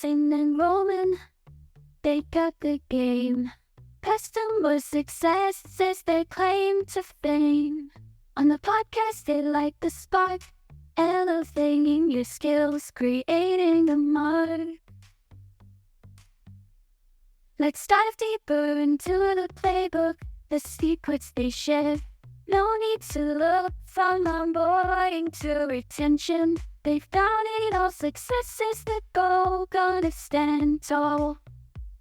rising and rolling. They got the game. Customer success is their claim to fame. On the podcast, they light the spark, elevating your skills, creating a mark. Let's dive deeper into the playbook, the secrets they share. No need to look from onboarding to retention. They found it all. Success is the goal, gonna stand tall.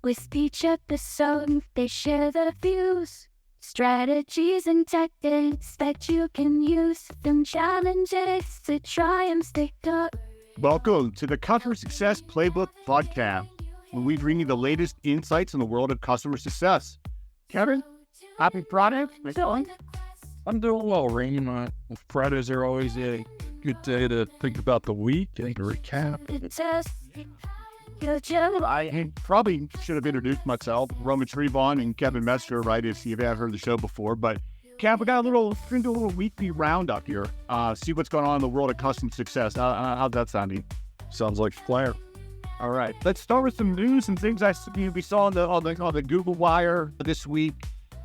With each episode, they share their views, strategies and tactics that you can use. From challenges to triumphs they got. Welcome to the Customer Success Playbook Podcast, where we bring you the latest insights in the world of customer success. Kevin, happy Friday. How you doing? I'm doing well, Rain. Fridays are always a good day to think about the week and to recap. I probably should have introduced myself, Roman Trebon and Kevin Metzger, right, if you haven't heard the show before. But, Kev, we're going to do a little weekly roundup here, see what's going on in the world of customer success. How's that sounding? Sounds like flair. All right, let's start with some news and things we saw on the Google Wire this week.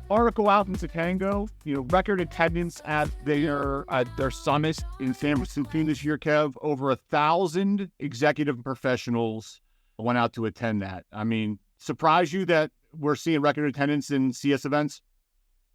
Article out in Totango, record attendance at their summit in San Francisco this year, Kev. Over 1,000 executive professionals went out to attend that. I mean, surprise you that we're seeing record attendance in CS events?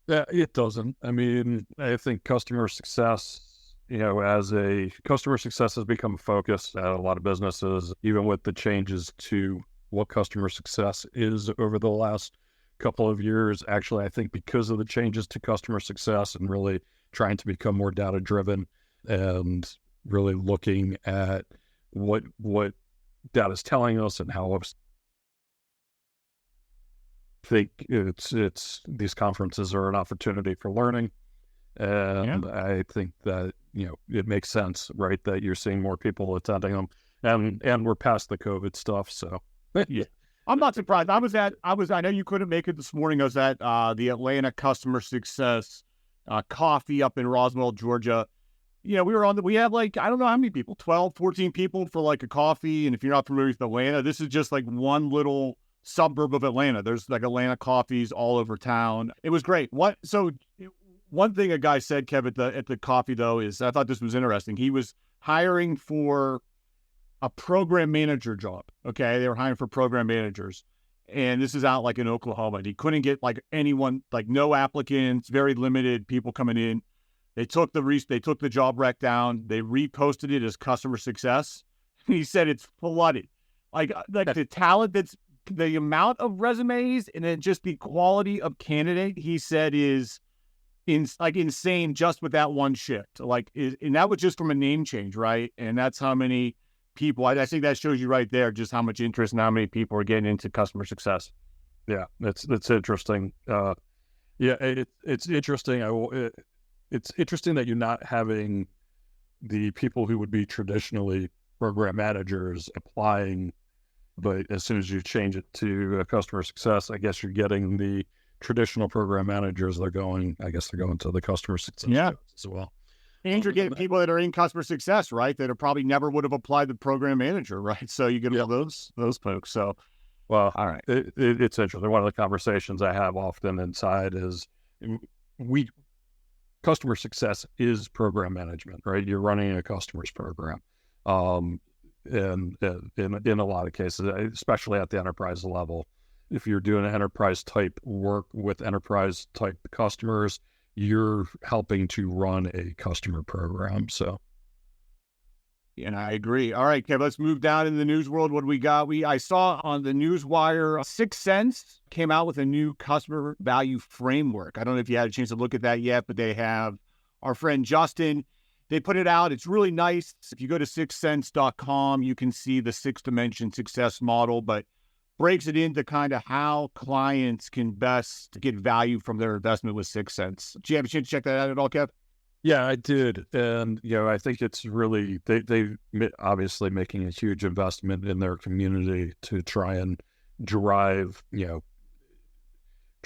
Yeah, it doesn't. I mean, I think customer success, customer success has become a focus at a lot of businesses, even with the changes to what customer success is over the last couple of years. Actually, I think because of the changes to customer success and really trying to become more data driven and really looking at what data is telling us and how I think it's these conferences are an opportunity for learning. And I think that, it makes sense, right, that you're seeing more people attending them, and we're past the COVID stuff. So yeah. I'm not surprised. I know you couldn't make it this morning. I was at the Atlanta Customer Success Coffee up in Roswell, Georgia. We had I don't know how many people, 12, 14 people for like a coffee. And if you're not familiar with Atlanta, this is just like one little suburb of Atlanta. There's like Atlanta coffees all over town. It was great. One thing a guy said, Kev, at the coffee though, is I thought this was interesting. He was hiring for a program manager job. Okay. They were hiring for program managers. And this is out like in Oklahoma. And he couldn't get like anyone, like no applicants, very limited people coming in. They took the job rec down. They reposted it as customer success. He said it's flooded. Like the talent, that's the amount of resumes and then just the quality of candidate, he said is insane just with that one shift. And that was just from a name change, right? And that's how many people, I think that shows you right there just how much interest and how many people are getting into customer success. Yeah, that's interesting. It's interesting. It's interesting that you're not having the people who would be traditionally program managers applying, but as soon as you change it to customer success, I guess you're getting the traditional program managers. They're going to the customer success as well. And you're getting people that are in customer success, right? That probably never would have applied to program manager, right? So you get all those folks. So, well, all right, it's interesting. One of the conversations I have often inside is customer success is program management, right? You're running a customer's program, and in a lot of cases, especially at the enterprise level, if you're doing enterprise type work with enterprise type customers, you're helping to run a customer program. So, and I agree. All right, Kev, let's move down in the news world. What do we got? I saw on the news wire, 6 Sense came out with a new customer value framework. I don't know if you had a chance to look at that yet, but they have our friend Justin. They put it out. It's really nice. If you go to 6sense.com, you can see the 6-dimension success model, but breaks it into kind of how clients can best get value from their investment with 6 Sense. Did you have a chance to check that out at all, Kev? Yeah, I did. And, I think it's really, they obviously making a huge investment in their community to try and drive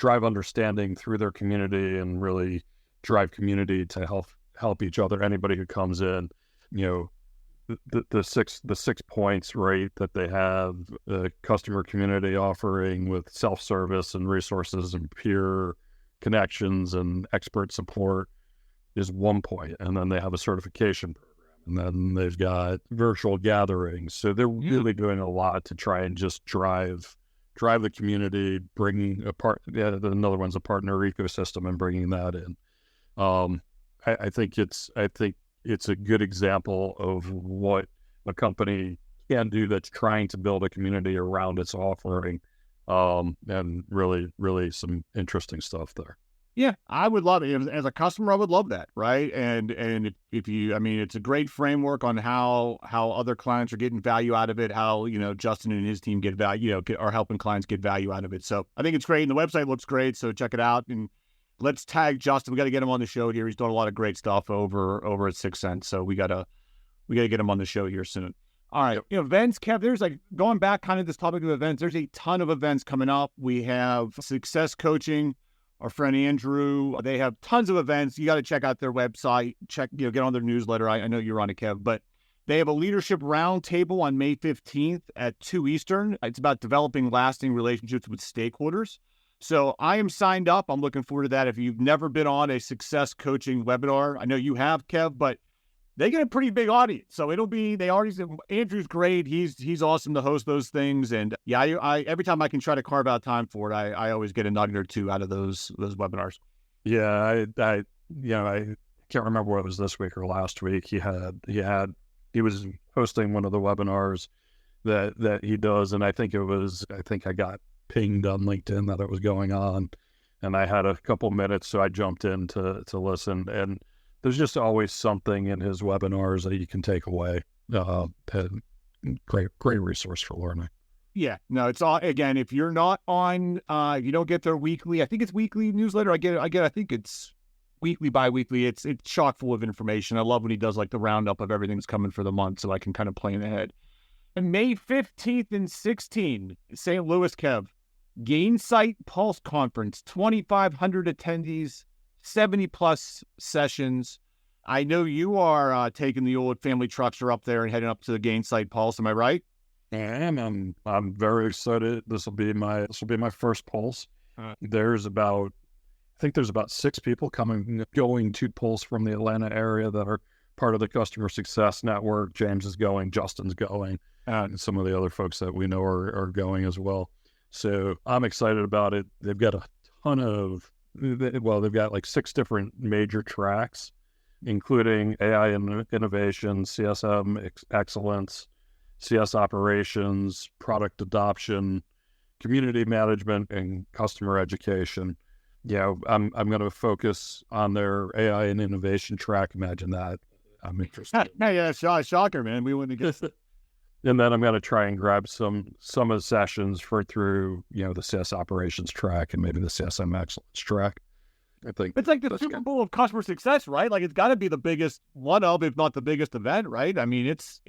understanding through their community and really drive community to help each other. Anybody who comes in, the 6 points, right, that they have, customer community offering with self-service and resources and peer connections and expert support is 1 point. And then they have a certification program. And then they've got virtual gatherings. So they're really doing a lot to try and just drive the community, bringing another one's a partner ecosystem and bringing that in. I think it's a good example of what a company can do that's trying to build a community around its offering, and really some interesting stuff there. Yeah, I would love it. As a customer, I would love that, right? And if you, I mean, it's a great framework on how other clients are getting value out of it, how, Justin and his team get value, are helping clients get value out of it. So I think it's great. And the website looks great. So check it out. And let's tag Justin. We got to get him on the show here. He's doing a lot of great stuff over at 6 Cents. So we gotta get him on the show here soon. All right. Events, Kev, there's going back kind of this topic of events, there's a ton of events coming up. We have Success Coaching. Our friend Andrew, they have tons of events. You got to check out their website, get on their newsletter. I know you're on it, Kev, but they have a leadership roundtable on May 15th at 2 Eastern. It's about developing lasting relationships with stakeholders. So I am signed up. I'm looking forward to that. If you've never been on a success coaching webinar, I know you have, Kev, but they get a pretty big audience. So Andrew's great. He's awesome to host those things. And yeah, I every time I can try to carve out time for it, I always get a nugget or two out of those webinars. Yeah. I can't remember what it was this week or last week. He was hosting one of the webinars that he does. And I think I got pinged on LinkedIn that it was going on, and I had a couple minutes. So I jumped in to listen, and there's just always something in his webinars that you can take away. Great resource for learning. Yeah, no, it's all, again, if you're not on, if you don't get their weekly, I think it's weekly newsletter. I think it's weekly, bi-weekly. It's chock full of information. I love when he does like the roundup of everything that's coming for the month, so I can kind of plan ahead. And May 15th and 16th, St. Louis, Kev, Gainsight Pulse Conference, 2,500 attendees, 70 plus sessions. I know you are taking the old family truckster up there and heading up to the Gainsight Pulse. Am I right? I am. I'm very excited. This will be my first Pulse. There's about 6 people going to Pulse from the Atlanta area that are part of the Customer Success Network. James is going, Justin's going, and some of the other folks that we know are going as well. So I'm excited about it. They've got a ton of, they've got like 6 different major tracks, including AI innovation, CSM excellence, CS operations, product adoption, community management, and customer education. Yeah, I'm going to focus on their AI and innovation track. Imagine that. I'm interested. Yeah, shocker, man. We wouldn't get. And then I'm going to try and grab some of the sessions through the CS operations track and maybe the CSM excellence track. I think it's like the Super Bowl of customer success, right? Like it's got to be the biggest one of, if not the biggest event, right? I mean, it's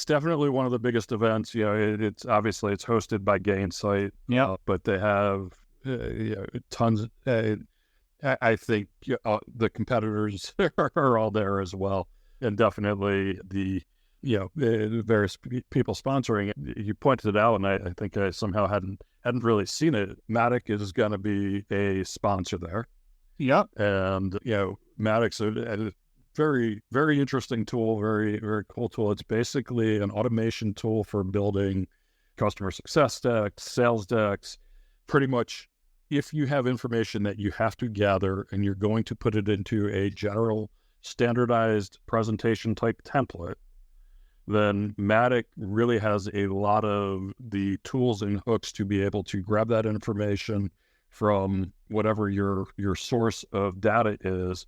definitely one of the biggest events. It's obviously it's hosted by Gainsight. Yeah, but they have tons. I think the competitors are all there as well, and definitely the various people sponsoring it. You pointed it out, and I think I somehow hadn't really seen it. Matic is going to be a sponsor there. Yep. And Matic's a very, very interesting tool, very, very cool tool. It's basically an automation tool for building customer success decks, sales decks. Pretty much, if you have information that you have to gather and you're going to put it into a general standardized presentation type template, then Matic really has a lot of the tools and hooks to be able to grab that information from whatever your source of data is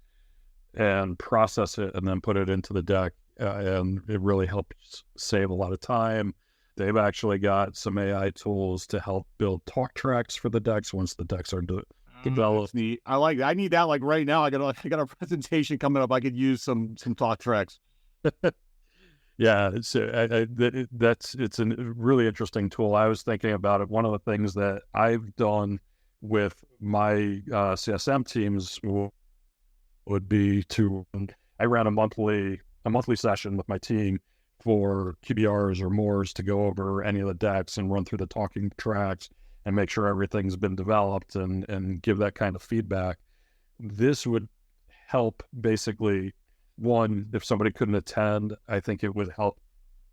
and process it and then put it into the deck. And it really helps save a lot of time. They've actually got some AI tools to help build talk tracks for the decks once the decks are developed. Neat. I like that. I need that like right now. I got a presentation coming up. I could use some talk tracks. Yeah, it's a really interesting tool. I was thinking about it. One of the things that I've done with my CSM teams would be I ran a monthly a monthly session with my team for QBRs or mores to go over any of the decks and run through the talking tracks and make sure everything's been developed and give that kind of feedback. This would help basically, one, if somebody couldn't attend, I think it would help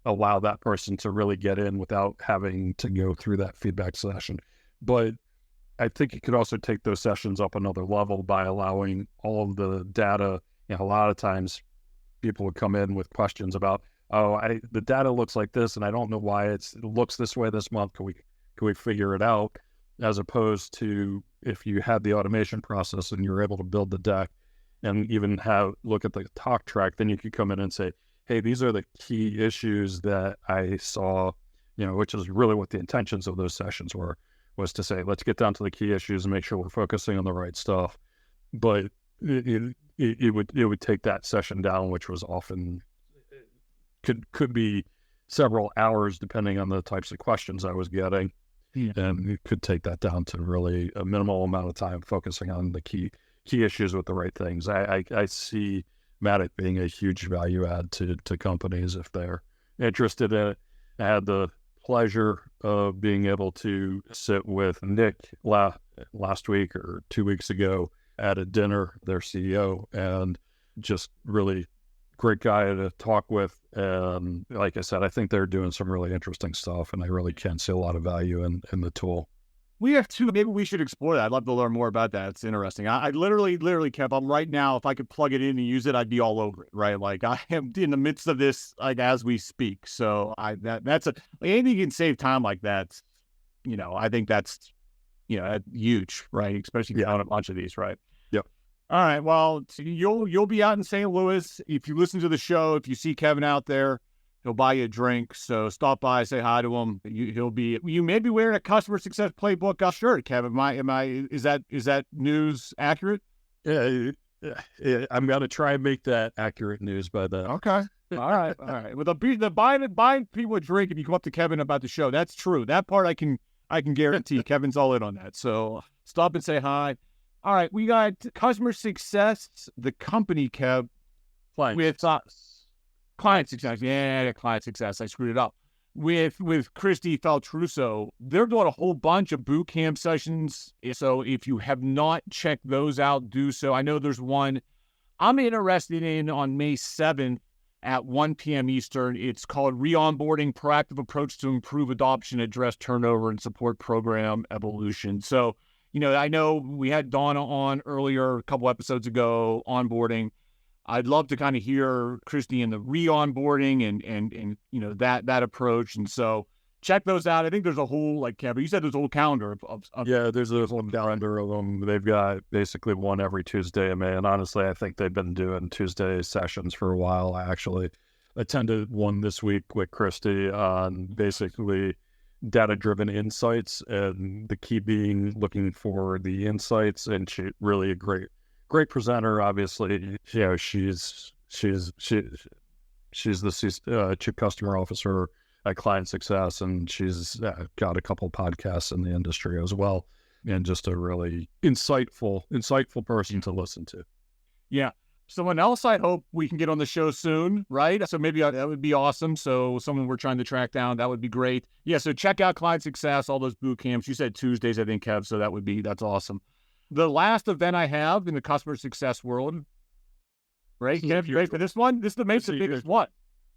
allow that person to really get in without having to go through that feedback session. But I think you could also take those sessions up another level by allowing all of the data. A lot of times people would come in with questions about, the data looks like this, and I don't know why it looks this way this month. Can we figure it out? As opposed to if you had the automation process and you're able to build the deck and even look at the talk track, then you could come in and say, hey, these are the key issues that I saw, which is really what the intentions of those sessions was to say, let's get down to the key issues and make sure we're focusing on the right stuff. But it would take that session down, which was often could be several hours depending on the types of questions I was getting. Yeah. And it could take that down to really a minimal amount of time focusing on the key issues with the right things. I see Matic being a huge value add to companies if they're interested in it. I had the pleasure of being able to sit with Nick last week or 2 weeks ago at a dinner, their CEO, and just really great guy to talk with. And like I said, I think they're doing some really interesting stuff, and I really can see a lot of value in the tool. We have two. Maybe we should explore that. I'd love to learn more about that. It's interesting. I literally, Kev, I'm right now, if I could plug it in and use it, I'd be all over it, right? Like I am in the midst of this, like as we speak. So that's anything you can save time like that. I think that's, huge, right? Especially on a bunch of these, right? Yep. All right. Well, you'll be out in St. Louis. If you listen to the show, if you see Kevin out there, he'll buy you a drink. So stop by, say hi to him. You may be wearing a Customer Success Playbook shirt, Kevin. Is that news accurate? Yeah, I'm gonna try and make that accurate news by then. Okay. All right. With the buying people a drink if you come up to Kevin about the show, that's true. That part I can guarantee. Kevin's all in on that. So stop and say hi. All right, we got Customer Success, the company, Kev, with Client Success. Yeah, Client Success. I screwed it up. With Christy Feltruso, they're doing a whole bunch of boot camp sessions. So if you have not checked those out, do so. I know there's one I'm interested in on May 7th at 1 p.m. Eastern. It's called Re-Onboarding, Proactive Approach to Improve Adoption, Address Turnover, and Support Program Evolution. So, I know we had Donna on earlier, a couple episodes ago, onboarding. I'd love to kind of hear Christy in the re-onboarding and that approach. And so check those out. I think there's a whole, like Kevin, you said there's a whole calendar of Yeah, there's a whole calendar of them. They've got basically one every Tuesday in May. And honestly, I think they've been doing Tuesday sessions for a while. I actually attended one this week with Christy on basically data-driven insights, and the key being looking for the insights. And she really a great presenter. Obviously, she's the chief customer officer at Client Success, and she's got a couple podcasts in the industry as well, and just a really insightful person to listen to. Yeah. Someone else I hope we can get on the show soon, right? So maybe that would be awesome. So someone we're trying to track down, that would be great. Yeah, so check out Client Success, all those boot camps. You said Tuesdays, I think, Kev, so that's awesome. The last event I have in the customer success world, right? Kev, you ready for this one? This is the biggest one.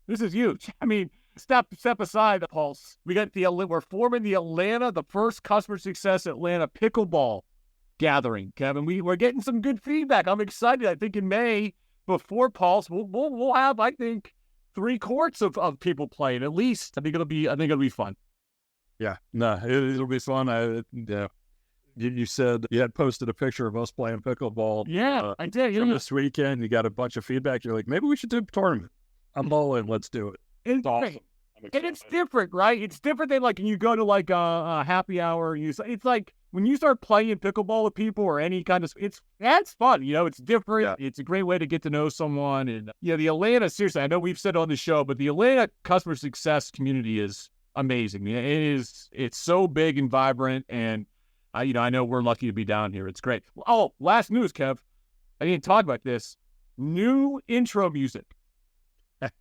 This is huge. I mean, step aside the pulse. We're forming the first Customer Success Atlanta pickleball gathering, Kevin. We're getting some good feedback. I'm excited. I think in May, before Pulse, we'll have, I think, 3 courts of people playing at least. I think it'll be fun. Yeah, no, it'll be fun. You said you had posted a picture of us playing pickleball. Yeah, I did. From this weekend, you got a bunch of feedback. You're like, maybe we should do a tournament. I'm all in. Let's do it. It's awesome. And it's different, right? It's different than like when you go to like a happy hour. It's like when you start playing pickleball with people or any kind of, that's fun. It's different. Yeah. It's a great way to get to know someone. And the Atlanta, seriously, I know we've said on the show, but the Atlanta customer success community is amazing. It's so big and vibrant. And I know we're lucky to be down here. It's great. Oh, last news, Kev. I didn't talk about this. New intro music.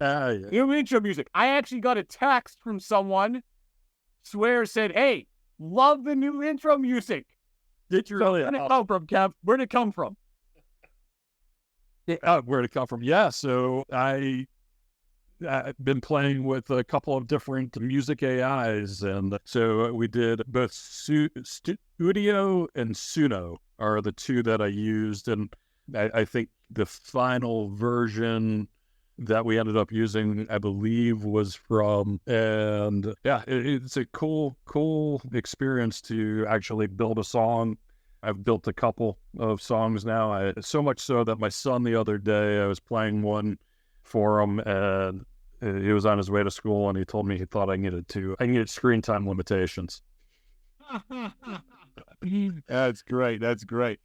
Yeah. New intro music. I actually got a text from someone, said, hey, love the new intro music. Where'd it come from, Kev? Where'd it come from? Where'd it come from? Yeah, so I've been playing with a couple of different music AIs, and so we did both Studio and Suno are the two that I used, and I think the final version that we ended up using, I believe, was from, and yeah, it's a cool experience to actually build a song. I've built a couple of songs now, so much so that my son the other day, I was playing one for him, and he was on his way to school, and he told me he thought I needed screen time limitations. That's great.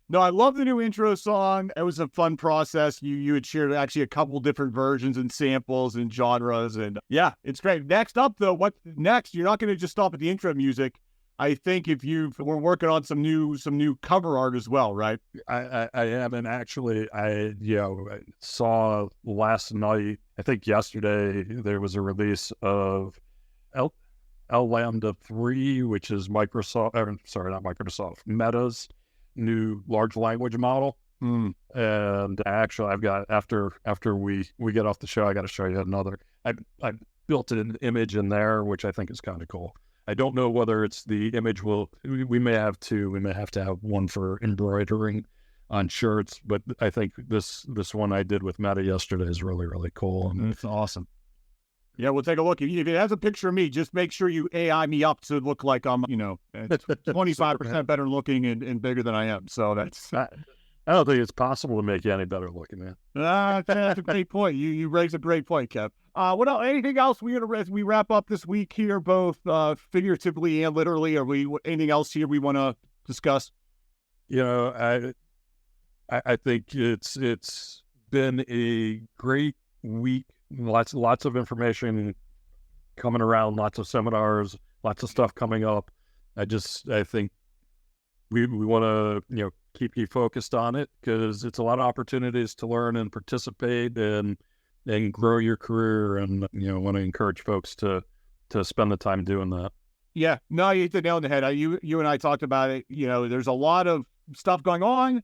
No, I love the new intro song. It was a fun process. You had shared actually a couple different versions and samples and genres, and yeah, it's great. Next up, though, what next? You're not going to just stop at the intro music. I think we're working on some new cover art as well, right? I am, and actually, I saw last night, I think yesterday, there was a release of L Lambda 3, which is Meta's new large language model. And actually, I've got after we get off the show, I got to show you another. I built an image in there, which I think is kind of cool. I don't know whether it's the image we may have two. We may have to have one for embroidering on shirts, but I think this one I did with Meta yesterday is really, really cool. And it's awesome. Yeah, we'll take a look. If it has a picture of me, just make sure you AI me up to look like I'm, 25% better looking and bigger than I am. So that's... I don't think it's possible to make you any better looking, man. That's a great point. You raise a great point, Kev. What else? Anything else as we wrap up this week here, both figuratively and literally? Anything else here we want to discuss? I think it's been a great week. Lots of information coming around, lots of seminars, lots of stuff coming up. I think we want to keep you focused on it, because it's a lot of opportunities to learn and participate and grow your career, and want to encourage folks to spend the time doing that. Yeah, no, you hit the nail on the head. You and I talked about it. There's a lot of stuff going on.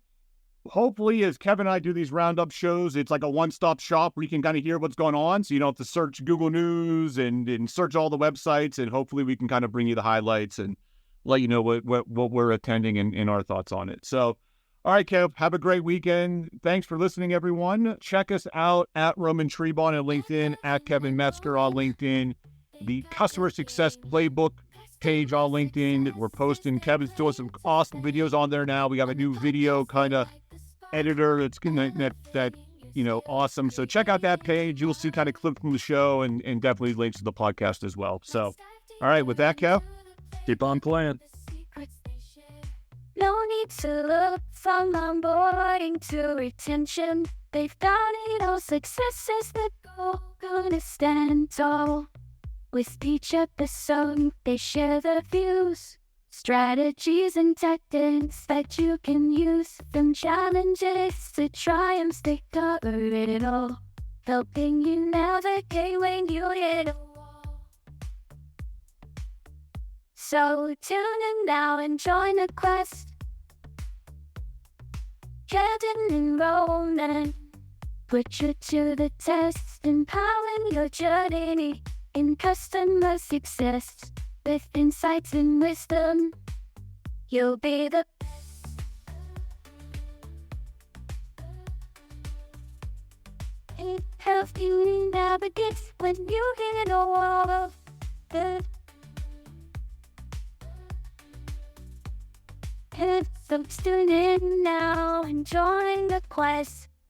Hopefully, as Kevin and I do these roundup shows, it's like a one-stop shop where you can kind of hear what's going on, so you don't have to search Google News and search all the websites, and hopefully we can kind of bring you the highlights and let you know what we're attending and our thoughts on it. So, all right, Kev, have a great weekend. Thanks for listening, everyone. Check us out at Roman Trebon on LinkedIn, at Kevin Metzger on LinkedIn, the Customer Success Playbook page on LinkedIn. We're posting, Kevin's doing some awesome videos on there now. We have a new video kind of editor that's awesome. So check out that page. You'll see kind of clips from the show and definitely links to the podcast as well. So, all right, with that, Kev, keep on playing. No need to look from onboarding to retention. They've done it all. Success is the goal. Gonna stand tall. With each episode, they share their views, strategies and tactics that you can use. From challenges to triumphs, they cover it all, helping you navigate when you hit a wall. So tune in now and join the quest. Kevin and Roman put you to the test, empowering your journey in customer success. With insights and wisdom, you'll be the best. It helps you navigate when you hit a wall. So tune in now and join the quest.